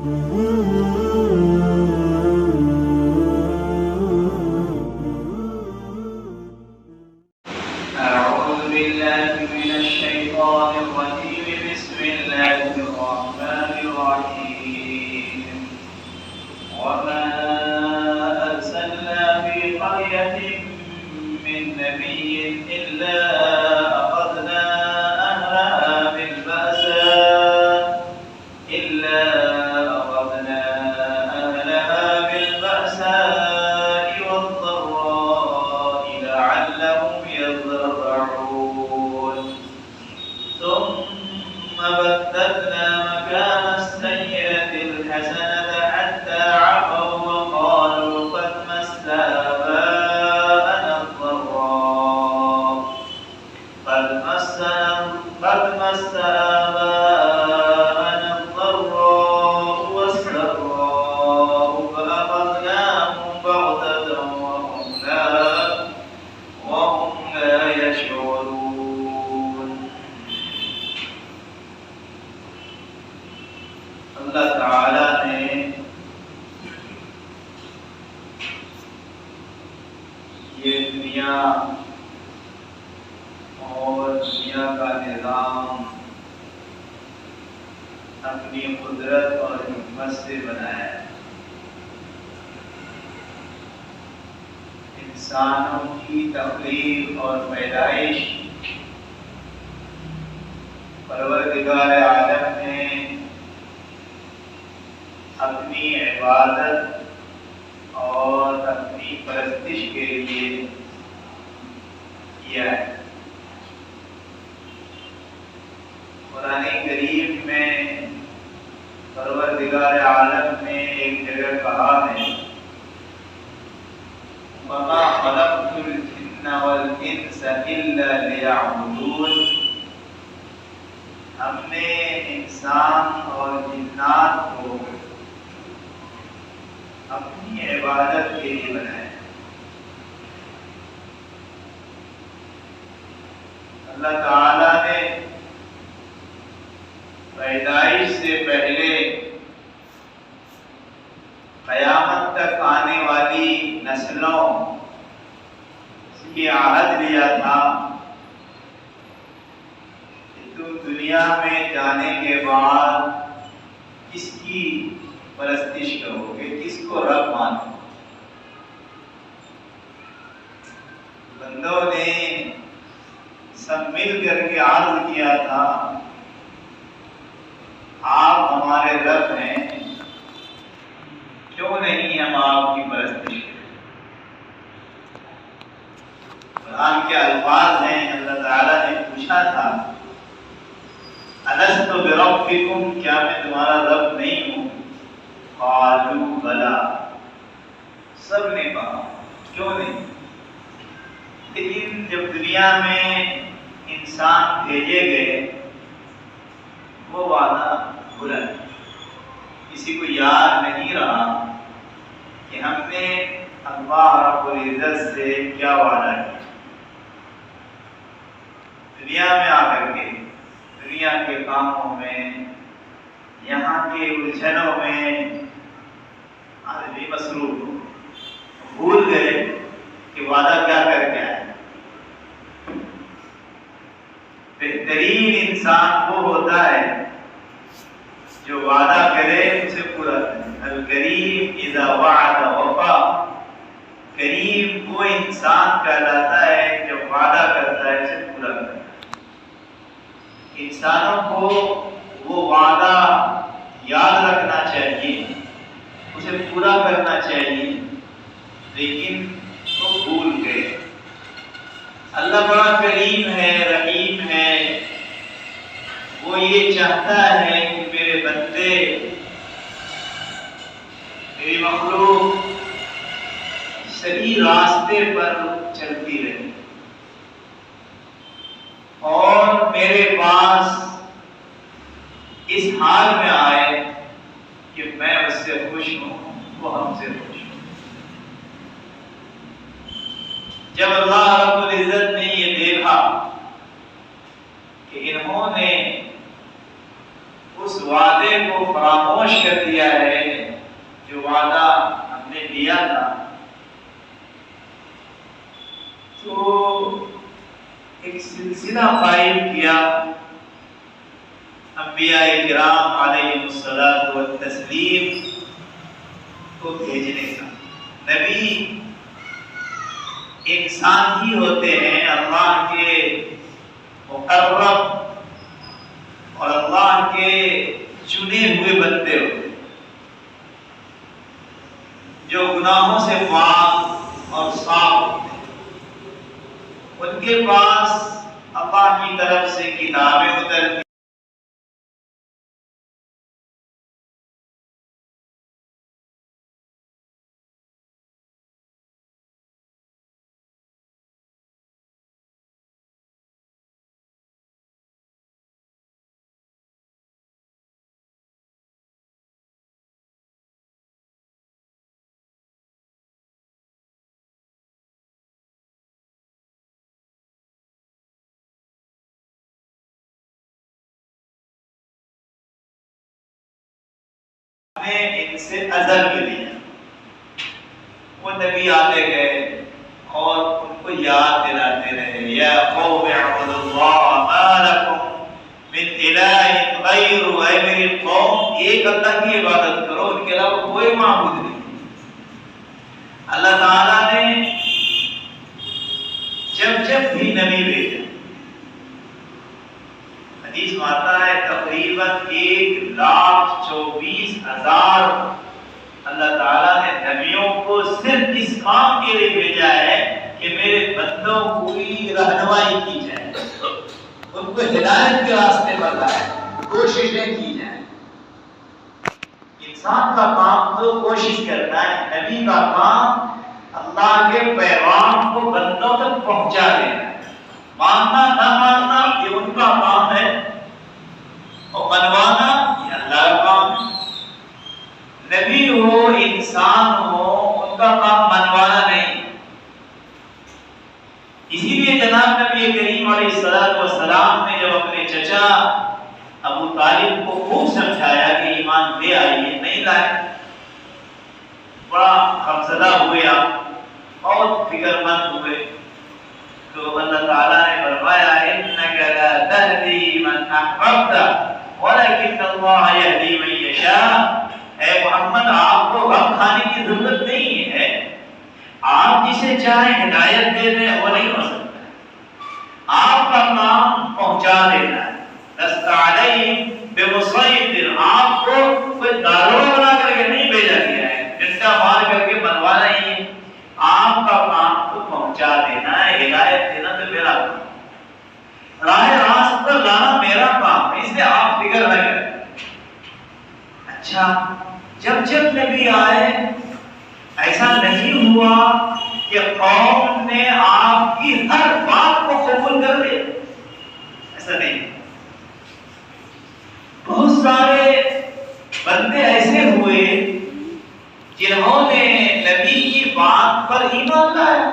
أعوذ بالله من الشيطان الرجيم. بسم الله الرحمن الرحيم. وما أرسلنا في قرية من نبي إلا أخذنا أهلها بالبأساء والضراء لعلهم يضرعون. ثم بدلنا مكان السيئة الحسنة حتى عفوا وقالوا قد مس آباءنا الضراء والسراء فأخذناهم بغتة وهم لا يشعرون. اللہ تعالی نے یہ دنیا اور دنیا کا نظام اپنی قدرت اور حکمت سے بنایا ہے. انسانوں کی تخلیق اور پیدائش پروردگار عالم نے اپنی عبادت اور اپنی پرستش کے لیے کیا ہے. قرآن کریم میں پروردگار عالم نے ایک جگہ کہا ہے وَمَا خَلَقْتُ الْجِنَّ وَالْإِنسَ إِلَّا لِيَعْبُدُونَ. ہم نے انسان اور جنات کو اپنی عبادت کے لیے بنایا. اللہ تعالی نے پیدائش سے پہلے قیامت تک آنے والی نسلوں کی عہد لیا تھا کہ تم دنیا میں جانے کے بعد کس کی پرستش کرو گے, کس کو رب مانو. بندوں نے سب مل کر کے عرض کیا تھا آپ ہمارے رب ہیں, کیوں نہیں ہم آپ کی پرستش کریں. قرآن کے الفاظ ہیں, اللہ تعالیٰ نے پوچھا تھا الست بربکم, کیا میں تمہارا رب نہیں ہوں؟ قالوا بلا, سب نے کہا کیوں نہیں. لیکن جب دنیا میں انسان بھیجے گئے وہ وعدہ بھولا, کسی کو یاد نہیں رہا کہ ہم نے اللہ رب العزت سے کیا وعدہ کیا. دنیا میں آ کر کے دنیا کے کاموں میں, یہاں کے الجھنوں میں آدمی مصروف ہو, بھول گئے کہ وعدہ کیا کر کے آئے. بہترین انسان وہ ہوتا ہے جو وعدہ کرے اسے پورا کرے. الکریم اذا وعد وفا, کریم وہ انسان کہلاتا ہے جو وعدہ کرتا ہے اسے پورا کرتا ہے. انسانوں کو وہ وعدہ یاد رکھنا چاہیے, اسے پورا کرنا چاہیے, لیکن وہ بھول گئے. اللہ بڑا کریم ہے, رحیم ہے, وہ یہ چاہتا ہے کہ میرے بندے, میری مخلوق صحیح راستے پر چلتی رہے اور میرے پاس اس حال میں آئے کہ میں اس سے خوش ہوں, وہ ہم سے خوش ہوں. جب اللہ رب العزت نے یہ دیکھا کہ انہوں نے اس وعدے کو فراموش فراموش کر دیا ہے جو وعدہ ہم نے لیا تھا، تو ایک سلسلہ قائم کیا انبیاء کرام علیہم الصلاۃ والتسلیم کو بھیجنے کا۔ نبی انسان ہی ہوتے ہیں، اللہ کے مقرب اور اللہ کے چنے ہوئے بندے ہوتے ہیں جو گناہوں سے پاک اور صاف ہوتے ہیں۔ ان کے پاس اللہ کی طرف سے کتابیں اترتی نے ان سے ازل میں لیا۔ وہ نبی آتے گئے اور ان کو یاد دلاتے رہے، یا قوم اعبدوا اللہ ما لکم من الہ غیر، اے میری قوم ایک اللہ کی عبادت کرو، ان کے علاوہ کوئی معبود نہیں۔ اللہ تعالیٰ نے جب بھی نبی بھیجا، حدیث میں آتا ہے تقریباً 1,24,000 اللہ تعالیٰ نے نبیوں کو صرف اس کام کے لیے بھیجا ہے کہ میرے بندوں کی رہنمائی کی جائے، ان کو ہدایت کے راستے بتائے، کوششیں کی جائیں۔ انسان کا کام تو کوشش کرنا ہے، نبی کا کام اللہ کے پیغام کو بندوں تک پہنچا دینا ہے۔ ماننا نہ ماننا یہ ان کا کام ہے، اور منوانا یہ اللہ کا کام ہے۔ نبی ہو انسان ہو، ان کا کام منوانا نہیں۔ اسی لیے جناب نبی کریم علیہ الصلوۃ والسلام نے جب اپنے چچا ابو طالب کو خوب سمجھایا کہ ایمان لے آئیے، نہیں لائے، بڑا غمزدہ ہوئے، آپ بہت فکر مند ہوئے، تو اللہ تعالیٰ نے فرمایا انک لا تہدی من احببت ولکن اللہ یہدی من یشاء۔ اے محمد، آپ کو غم کھانے کی ضرورت نہیں ہے، آپ جسے چاہیں ہدایت دے دیں وہ نہیں ہو سکتا۔ آپ کا کام پہنچا دینا ہے، لست علیہم بمسیطر، آپ کو کوئی داروغہ بنا کر کے نہیں بھیجا گیا ہے، ڈنڈا مار کر کے منوانا ہی ہے۔ آپ کا کام تو پہنچا دینا ہے، ہدایت دینا تو میرا کام، راہ راست پر لانا میرا کام ہے، اس لیے آپ فکر نہ کریں۔ اچھا، جب نبی آئے ایسا نہیں ہوا کہ قوم نے آپ کی ہر بات کو قبول کر لیا، ایسا نہیں۔ بہت سارے بندے ایسے ہوئے جنہوں نے نبی کی بات پر ایمان لایا،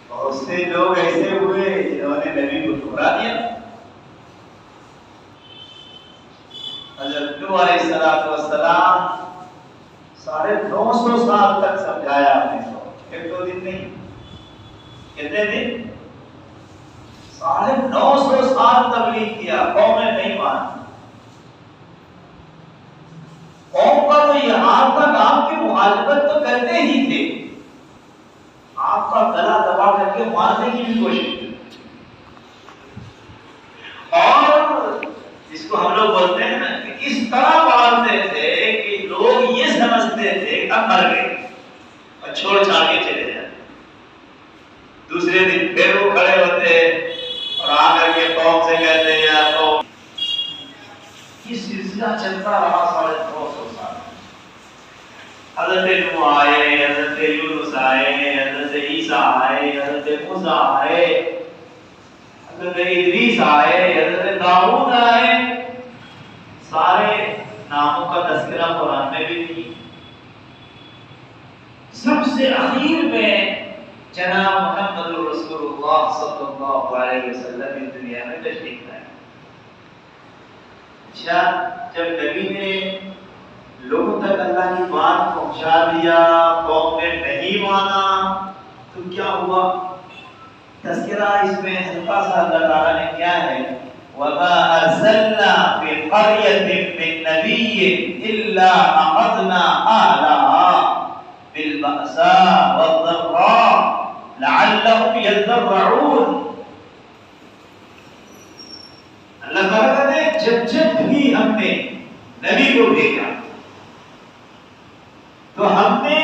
بہت سے لوگ ایسے ہوئے جنہوں نے نبی کو ٹھکرا دیا۔ حضرت نوح علیہ السلام 950 سال تک سمجھایا آپ نے، ایک دو دن نہیں، کتنے دن؟ 950 سال تبلیغ کیا، قوم نے نہیں مانی۔ قوم کا تو یہاں تک آپ کی مخالفت تو کرتے ہی تھے، آپ کا گلا دبا کر کے مارنے کی بھی کوشش کی، اور جس کو ہم لوگ بولتے ہیں نا کہ اس طرح مارتے تھے کہ لوگ یہ سمجھتے تھے کہ اب مر گئے اور چھوڑ چھاڑ کے چلے جاتے۔ دوسرے دن پھر وہ کھڑے ہوتے اور آ کر کے قوم سے کہتے یا قوم، یہ سلسلہ چلتا رہا 250 سال۔ حضرت نوح آئے، حضرت یونس آئے، حضرت عیسیٰ آئے، حضرت موسیٰ آئے، حضرت ادریس آئے، حضرت داؤد آئے، سارے ناموں کا تذکرہ قرآن میں بھی نہیں۔ سب سے اخیر میں جناب محمد رسول اللہ صلی اللہ علیہ وسلم اس دنیا میں تشریف لائے۔ اچھا جب نبی نے لوگوں تک اللہ کی بات پہنچا دیا، قوم نے نہیں مانا تو کیا ہوا؟ تذکرہ اس میں ہلکا سا اللہ تعالیٰ نے کیا ہے، وَمَا أَرْسَلْنَا فِي قَرْيَةٍ مِّن نَّبِيٍّ إِلَّا أَخَذْنَا أَهْلَهَا بِالْبَأْسَاءِ وَالضَّرَّاءِ لَعَلَّهُمْ يَضَّرَّعُونَ۔ اللہ تعالیٰ نے جب بھی ہم نے نبی کو بھیجا تو ہم نے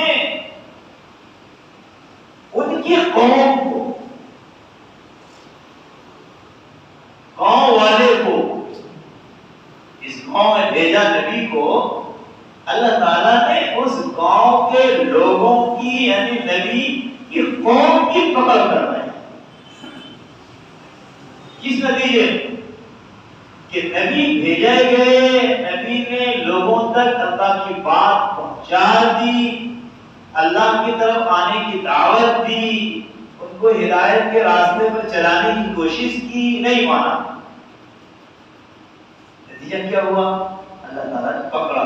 ان کی قوم کو، قوم والے کو، اس قوم میں بھیجا نبی کو، اللہ تعالیٰ نے اس قوم کے لوگوں کی یعنی نبی کی قوم کی پکڑ کرنا ہے۔ کس نتیجے کہ نبی بھیجے گئے، نبی نے لوگوں تک اللہ کی بات پہنچا دی، اللہ کی طرف آنے کی دعوت دی، ان کو ہدایت کے راستے پر چلانے کی کوشش کی، نہیں مانا۔ نتیجہ کیا ہوا؟ اللہ تعالیٰ نے پکڑا۔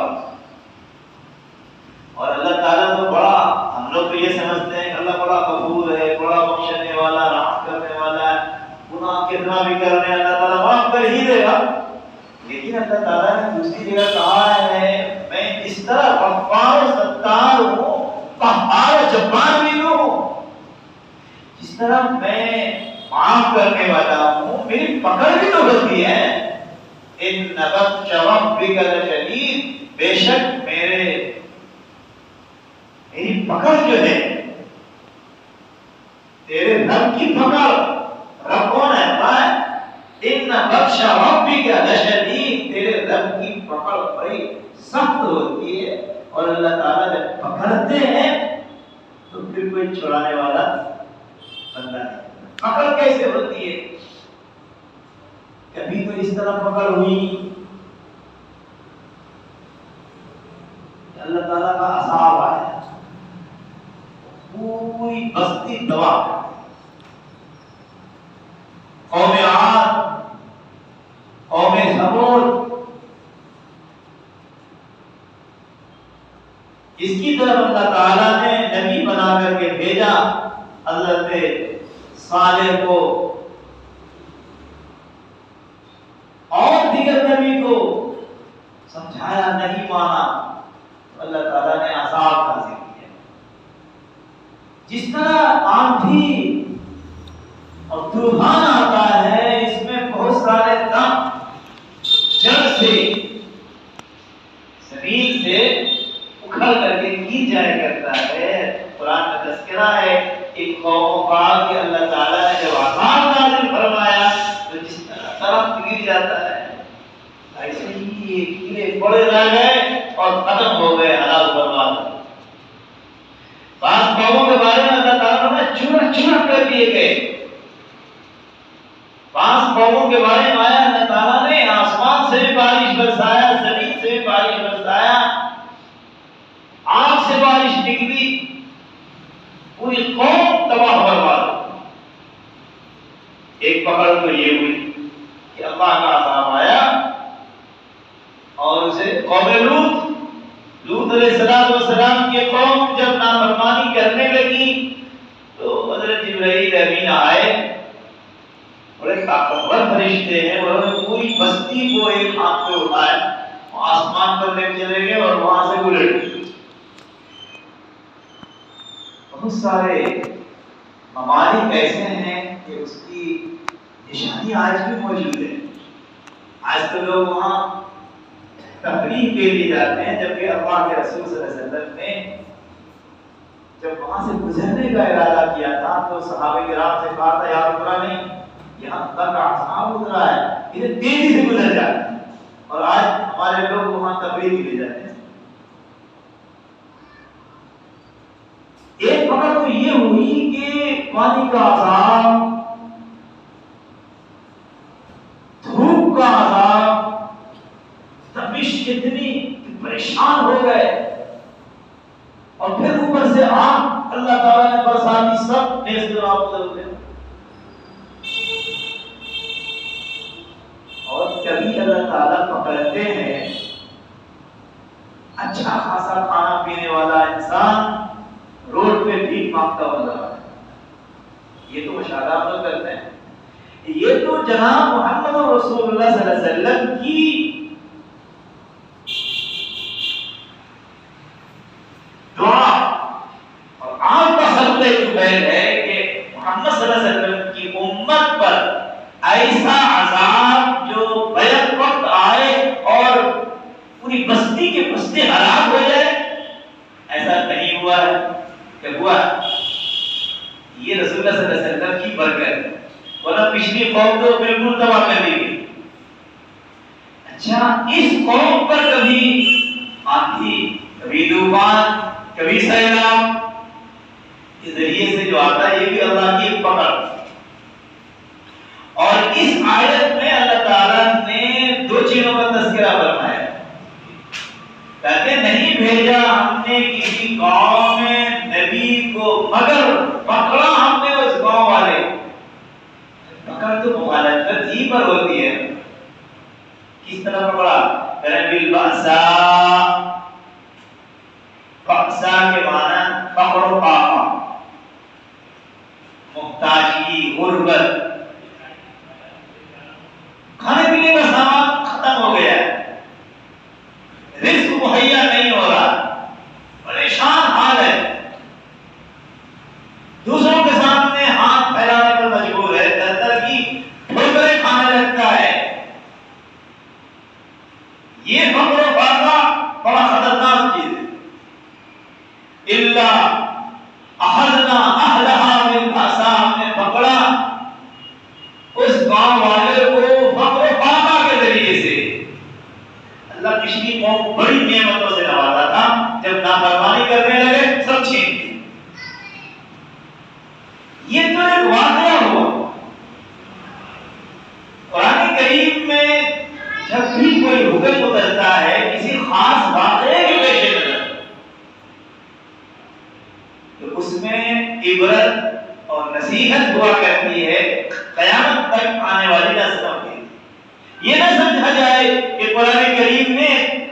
اور اللہ تعالیٰ تو بڑا، ہم لوگ تو یہ سمجھتے ہیں کہ اللہ بڑا غفور ہے، بڑا بخشنے والا، رحم کرنے والا ہے، گناہ کتنا بھی کرنے اللہ تعالیٰ معاف کر ہی دے گا۔ لیکن اللہ تعالیٰ نے دوسری جگہ کہا ہے میں اس طرح غفار و ستار ہوں، قہار و جبار بھی ہوں، جس طرح میں معاف کرنے والا ہوں میری پکڑ بھی تو ہوتی ہے۔ ان بطش ربک لشدید، بے شک میری پکڑ جو ہے، تیرے رب کی پکڑ، رب کون ہے؟ ان بطش ربک لشدید، تیرے رب کی پکڑ بڑی سخت ہوتی ہے۔ اور اللہ تعالیٰ جب پکڑتے ہیں تو پھر کوئی چھڑانے والا بندہ نہیں۔ پکڑ کیسے ہوتی ہے؟ کبھی تو اس طرح پکڑ ہوئی اللہ تعالیٰ کا عذاب آیا، پوری بستی تباہ، قوم عاد، قوم ثمود، اس کی طرف اللہ تعالیٰ نے نبی بنا کر کے بھیجا حضرت صالح کو، اور دیگر نبی کو سمجھایا، نہیں مانا، اللہ تعالیٰ نے عذاب نازل کیا۔ جس طرح آندھی اور طوفان آتا ہے، اس میں بہت سارے دم جڑ سے، زمین سے اکھڑ کر کے گر جایا کرتا ہے۔ قرآن کا تذکرہ ہے ایک قوم کا کہ اللہ تعالیٰ نے جب عذاب نازل فرمایا تو جس طرح درخت گر جاتا ہے ایسے ہی یہ گرے پڑے رہ گئے اور ختم ہو گئے، ہلاک برباد۔ بعض قوموں کے بارے میں اللہ تعالیٰ نے چور چور کر دیے گئے، بعض قوموں کے بارے میں آیا اللہ تعالیٰ نے آسمان سے بھی بارش برسایا، زمین سے بھی بارش برسایا، آگ سے بارش نکلی، پوری قوم تباہ برباد۔ ایک پکڑ تو یہ ہوئی کہ اللہ کا عذاب آیا، اور اسے قوم لوط علیہ السلام کی قوم جب نافرمانی کرنے لگی تو حضرت جبرائیل امین آئے، بڑے طاقتور فرشتے ہیں، انہوں نے پوری بستی کو ایک ہاتھ پہ اٹھایا، آسمان پر لے چلے گئے اور وہاں سے گزر گئے۔ بہت سارے ممالک ایسے ہیں کہ اس کی نشانی آج بھی موجود ہے۔ آج تو لوگ وہاں تفریح کے لیے جاتے ہیں، جبکہ اللہ کے رسول صلی اللہ علیہ وسلم نے جب وہاں سے گزرنے کا ارادہ کیا تھا تو صحابہ کرام سے کہا تھا یا رسول اللہ نہیں، یہاں اللہ کا عذاب اترا ہے، ادھر تیزی سے گزر جاتے ہیں، اور آج ہمارے لوگ وہاں تفریح کے لیے جاتے ہیں۔ ایک وقت تو یہ ہوئی کہ پانی کا عذاب، دھوپ کا عذاب، تپش اتنی پریشان ہو گئے، اور پھر اوپر سے آگ اللہ تعالیٰ نے برسا دی، سب نیز نابود ہو گئے۔ اور کیا کبھی اللہ تعالیٰ پکڑتے ہیں اچھا خاصا کھانا پینے والا انسان روڈ پہ بھیک مانگتا ہوا نظر آتا ہے، یہ تو مشاہدہ ہم کرتے ہیں، یہ تو جناب محمد رسول اللہ صلی اللہ علیہ وسلم کی دعا اور آپ کا صدقہ جبیل ہے کہ محمد صلی اللہ علیہ وسلم کی امت پر ایسا عذاب جو بیک وقت آئے اور پوری بستی کے بستی ہلاک ہو جائے، ایسا نہیں ہوا ہے کہ ہوا یہ رسول اللہ صلی اللہ علیہ وسلم کی برکت ہے، ورنہ پچھلی قوم تو بالکل تباہ کر دی گئی۔ اچھا اس قوم پر کبھی آندھی، کبھی طوفان، کبھی سیلاب کے ذریعے سے جو آتا ہے یہ بھی اللہ کی پکڑ، اور اس آیت میں اللہ تعالیٰ نے دو چیزوں کا تذکرہ فرمایا، کہتے نہیں بھیجا ہم نے کسی قوم میں نبی کو مگر پکڑا ہم نے اس قوم والے، پکڑ تو مخالفت ہی پر ہوتی ہے، کس طرح پکڑا؟ بالبأساء، بأساء کے معنی فقر و فاقہ، محتاجی، غربت، کھانے پینے کا سامان ختم ہو گیا ہے، رزق مہیا نہیں ہو رہا، پریشان حال ہے، دوسروں کے سامنے ہاتھ پھیلانے پر مجبور ہے، در کی ٹھوکریں کھانے لگتا ہے۔ یہ فقر و فاقہ بڑا خطرناک چیز ہے۔ الا اخذنا اهلها بالبأساء، ہم نے پکڑا اس گاؤں والے کو فقر و فاقہ کے ذریعے سے۔ اللہ پچھلی قوم کو بڑی نعمتوں سے نوازا تھا، جب نافرمانی کرنے لگے سب چھین دی۔ یہ تو ایک واقعہ ہوا۔ قرآن کریم میں جب بھی کوئی حکم اترتا ہے کسی خاص واقعے کے پیش نظر تو اس میں عبرت اور نصیحت ہوا کرتی ہے قیامت تک آنے والی نسلوں کے۔ یہ نہ سمجھا جائے کہ قرآن کریم نے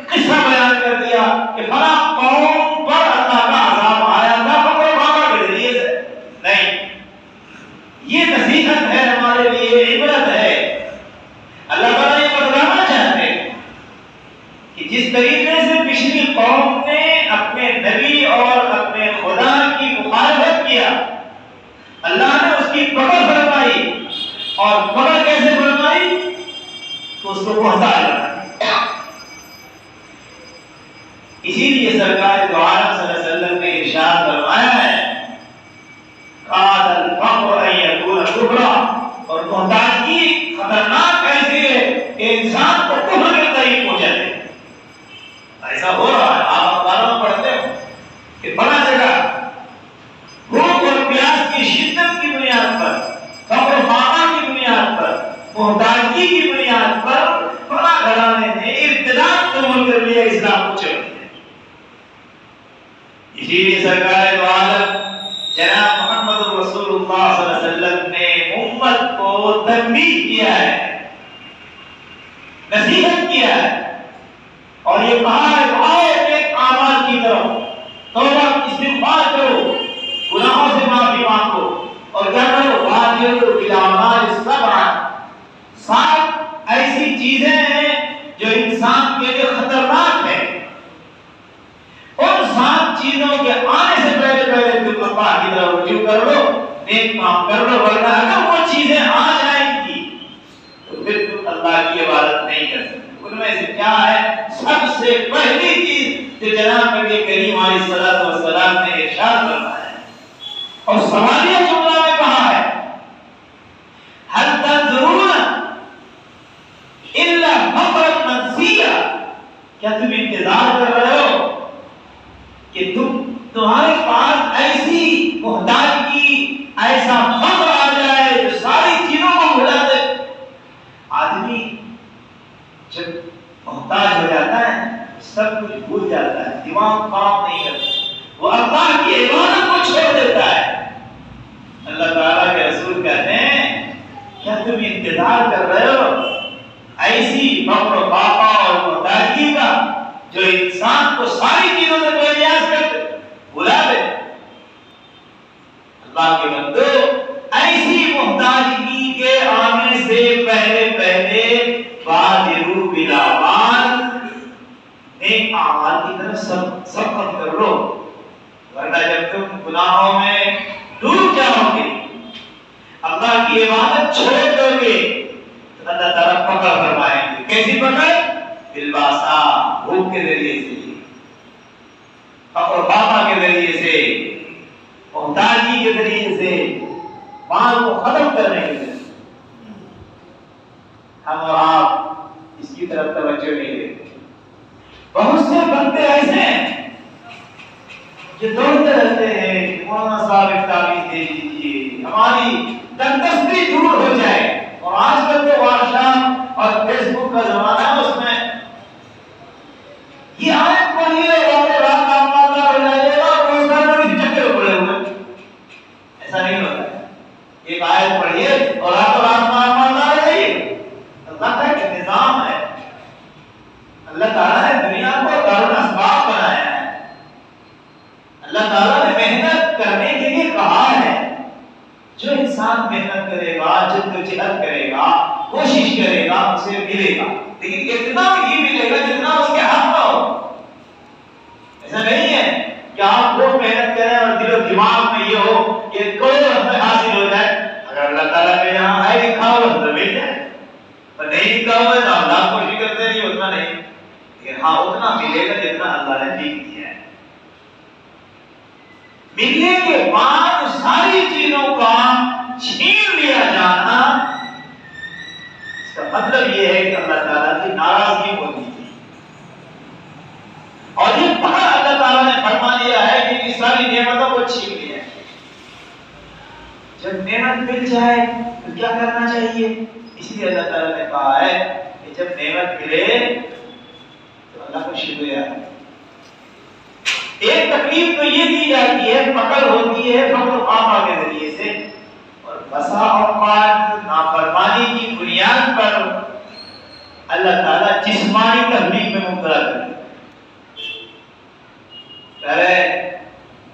قصہ بیان کر دیا کہ فلاں قوم پر اللہ کا عذاب آیا تھا فقر و فاقہ کے ذریعے سے، نہیں، یہ نصیحت ہے ہمارے لیے، عبرت ہے۔ اللہ تعالیٰ یہ بتلانا چاہتے ہیں کہ جس طریقے سے پچھلی قوم نے اپنے نبی اور اپنے خدا کی مخالفت کیا، اللہ نے اس کی پکڑ فرمائی، اور پکڑ کیسے فرمائی؟ تو اس کو محتاج بنا۔ اسی لیے سرکار دو عالم صلی اللہ علیہ وسلم نے ارشاد فرمایا ہے قاد الفقر ان یکون کفرا، اور محتاجی خطرناک ایسی ہے کہ انسان کو کفر کے قریب پہنچا دے۔ ایسا ہو رہا ہے، آپ اخباروں میں پڑھتے ہو کہ بڑا جگہ بھوک اور پیاس کی شدت کی بنیاد پر، فقر و فاقہ کی بنیاد پر، محتاجی کی بنیاد پر فلاں گھرانے نے ارتداد قبول کر لیا، اسلام کو چھوڑ دیا۔ اسی لیے سرکار دو عالم جناب محمد رسول اللہ صلی اللہ علیہ وسلم نے امت کو تنبیہ کیا ہے، نصیحت کیا ہے، اور یہ کہا ہے آؤ ایک اعمال کی طرف توبہ استغفار کرو، گناہوں سے معافی مانگو، اور کیا کرو؟ واجبوا بالاعمال السبع، 7 ایسی چیزیں ہیں جو انسان کے لیے خطرناک ہیں، ان 7 چیزوں کے آنے سے پہلے تم اللہ کی طرف رجوع کر لو، نیک کام کر لو، ورنہ اگر وہ چیزیں آ جائیں گی تو پھر تم اللہ کی عبادت نہیں کر سکتے۔ ان میں سے کیا ہے؟ سب سے پہلی چیز جو جناب نبی کریم علیہ الصلوۃ والسلام نے ارشاد فرمایا ہے اور سوالیہ جملہ میں کہا ہے هل تنظرون الا فقرا منسیا، کیا تم انتظار کر رہے ہو کہ تمہارے پاس ایسی محتاجی، ایسا فقر آ جائے جو ساری چیزوں کو بھلا دے؟ آدمی جب محتاج ہو جاتا ہے سب کچھ بھول جاتا ہے، دماغ کام نہیں کرتا، وہ اللہ کی عبادت کو چھوڑ دیتا ہے۔ اللہ تعالیٰ کے رسول کہتے ہیں کیا تم انتظار کر رہے ہو ایسی فقر و فاقہ اور محتاجی کا جو انسان کو ساری چیزوں سے بے نیاز کر دے، بلا دے۔ اللہ کے بندو، ایسی محتاجگی کے آنے سے پہلے بادروا بالاعمال، نیک اعمال کی طرف سبقت کر لو، ورنہ جب تم گناہوں میں ڈوب جاؤ گے، اللہ کی عبادت چھوڑ دو گے، تو اللہ تعالیٰ پکڑ فرمائیں گے۔ کیسی پکڑ؟ بالباسا، بھوک کے ذریعے سے، فقر و فاقہ کے ذریعے سے، محتاجی کے ذریعے سے، مال کو ختم کرنے کے ذریعے۔ ہم اور آپ اس کی طرف توجہ نہیں دیتے۔ بہت سے بندے ایسے ہیں جو دوڑتے رہتے ہیں، مولانا صاحب تعویذ دے دیجیے، ہماری تندرستی دور ہو جائے۔ اور آج کل تو واٹس ایپ اور فیس بک کا زمانہ ہے، اس میں یہ آیت پڑھیے اور رات کا معاملہ ہو جائے گا، اور بہت سارے لوگ چکر میں پڑے ہوئے۔ ایسا نہیں ہوتا ہے۔ ایک آیت پڑھیے اور رات کا معاملہ ہو جائے گا۔ اللہ کا ایک نظام ہے۔ اللہ تعالیٰ نے دنیا کو دارالاسباب بنایا ہے۔ اللہ تعالیٰ نے محنت کرنے کے لیے کہا ہے۔ جو انسان محنت کرے گا، جدوجہد کرے گا، کوشش کرے گا، اسے ملے گا، لیکن اتنا ہی ملے گا جتنا اس کے حق میں ہو۔ ایسا نہیں ہے کہ آپ کو محنت کریں اور دل و دماغ میں یہ ہو کہ کوئی ہمیں حاصل ہو جائے۔ اگر اللہ تعالیٰ کے یہاں ہے لکھا ہوا تو مل جائے، اور نہیں لکھا ہوا ہے تو اللہ کوشش کرتے نہیں، اتنا نہیں، لیکن ہاں اتنا ملے گا جتنا اللہ نے لکھ دیا ہے۔ ملنے کے بعد ساری چیزوں کا چھین لیا جانا، اس کا مطلب یہ ہے کہ اللہ تعالیٰ کی ناراضگی ہوتی ہے۔ اور یہ پکڑ اللہ تعالیٰ نے فرما دیا ہے کہ یہ ساری نعمتوں کو چھین لیا ہے۔ جب نعمت مل جائے تو کیا کرنا چاہیے؟ اس لیے اللہ تعالیٰ نے کہا ہے کہ جب نعمت ملے تو اللہ کو شکریہ۔ ایک تکلیف تو یہ دی جاتی ہے، پکڑ ہوتی ہے فقر و فاقہ کے ذریعے سے، اور بسا اوقات نافرمانی کی بنیاد پر اللہ تعالیٰ جسمانی تکلیف میں مبتلا کرے۔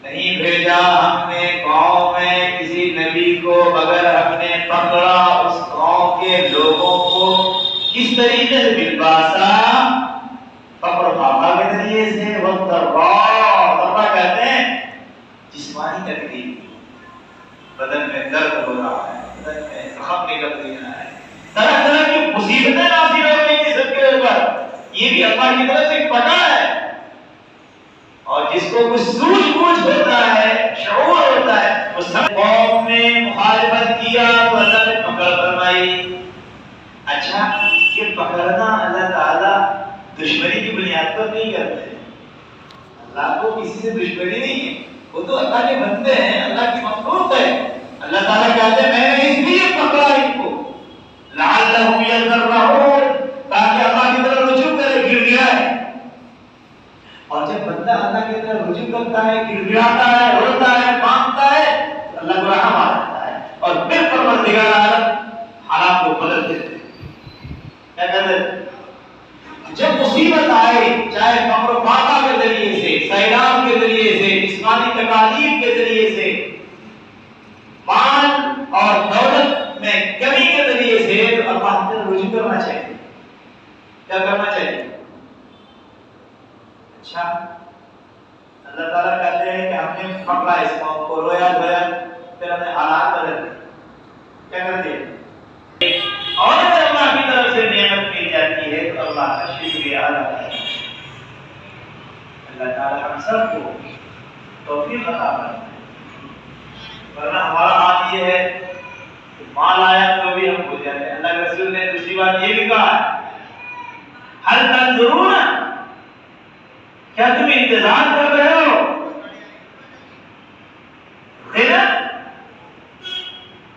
نہیں بھیجا ہم نے گاؤں میں کسی نبی کو مگر ہم نے پکڑا اس گاؤں کے لوگوں کو کس طریقے سے؟ بالباسا، فقر و فاقہ کے ذریعے سے، والضراء، ضراء کہتے ہیں جسمانی تکلیف، بدن میں درد ہو رہا ہے، بدن میں زخم نکل رہا ہے، طرح طرح کی مصیبتیں نازل ہو رہی ہیں سب کے اوپر، یہ بھی اللہ کی طرف سے پکڑ ہے۔ اور جس کو کچھ سوجھ بوجھ ہوتا ہے، شعور ہوتا ہے، وہ سب قوم نے مخالفت کیا تو اللہ نے پکڑ فرمائی۔ اچھا، یہ پکڑنا اللہ تعالیٰ دشمنی کی بنیاد پر نہیں کرتے۔ اللہ کو کسی سے دشمنی نہیں ہے، وہ تو اللہ کے بندے ہیں، اللہ کی مخلوق ہے۔ اللہ تعالیٰ کہتے ہیں میں نے اس لیے پکڑا ان کو لعلہم یذرعون، تاکہ اللہ کی طرف رجوع کرے، گر گرائے۔ اور جب بندہ اللہ کی طرف رجوع کرتا ہے، گر گراتا ہے، روتا ہے، مانگتا ہے، تو اللہ کو رحم آ جاتا ہے، اور پھر پروردگار عالم حالات کو بدل دیتے ہیں۔ کیا کہتے ہیں؟ جب مصیبت آئے، چاہے فقر و فاقہ کے ذریعے سے، سیلاب کے ذریعے سے، جسمانی تکالیف کے ذریعے سے، مال اور دولت میں کمی کے ذریعے سے، تو اللہ کی طرف رجوع کرنا چاہیے۔ کیا کرنا چاہیے؟ اچھا، اللہ تعالیٰ کہتے ہیں کہ ہم نے پکڑا اس قوم کو، رویا دھویا، پھر ہمیں حالات بدل دیے۔ کیا کر دیا؟ اور اگر اللہ کی طرف سے نعمت مل جاتی ہے تو اللہ کا شکریہ ادا کریں۔ اللہ تعالیٰ ہم سب کو توفیق عطا فرمائے، ورنہ ہمارا حال یہ ہے کہ مال آیا تو بھی ہم بھول جاتے ہیں۔ اللہ کے رسول نے دوسری بات یہ بھی کہا ہے، ہل تنظرون، کیا تم انتظار کر رہے ہو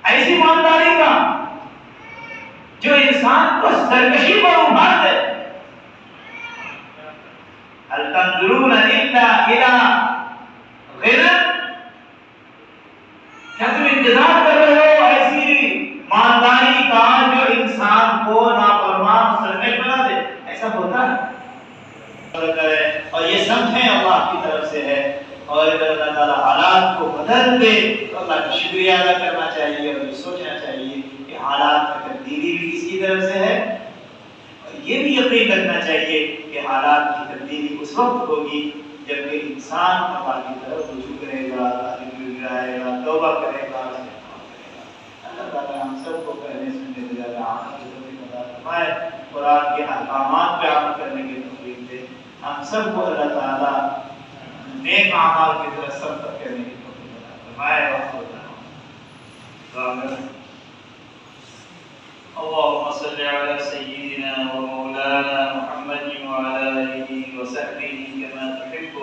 ایسی مالداری کا جو انسان کو سرکشی پر ابھار دے؟ هل تنظرون الا الى غنى، کیا تم انتظار کر رہے ہو ایسی مالداری کا جو انسان کو نافرمان صبر کریں اور یہ سمجھیں اللہ کی طرف سے ہے، اور اگر اللہ تعالیٰ حالات کو بدل دے تو اللہ کا شکریہ ادا کرنا چاہیے اور یہ سوچنا چاہیے کہ حالات میں تبدیلی بھی کس کی طرف سے ہے، اور یہ بھی یقین رکھنا چاہیے کہ حالات کی تبدیلی اس وقت ہوگی جب کہ انسان اللہ کی طرف رجوع کرے گا، آئے گا، توبہ کرے گا، اللہ تعالیٰ ہم سب کو پہلے سننے سے زیادہ عمل کی توفیق عطا فرمائے اور آپ کے احکامات پہ عمل کرنے کی توفیق دے، ہم سب کو اللہ تعالیٰ نیک اعمال کی طرف سبقت کرنے کی توفیق عطا فرمائے۔ اللهم صل على سيدنا ومولانا محمد وعلى آله وصحبه كما تحب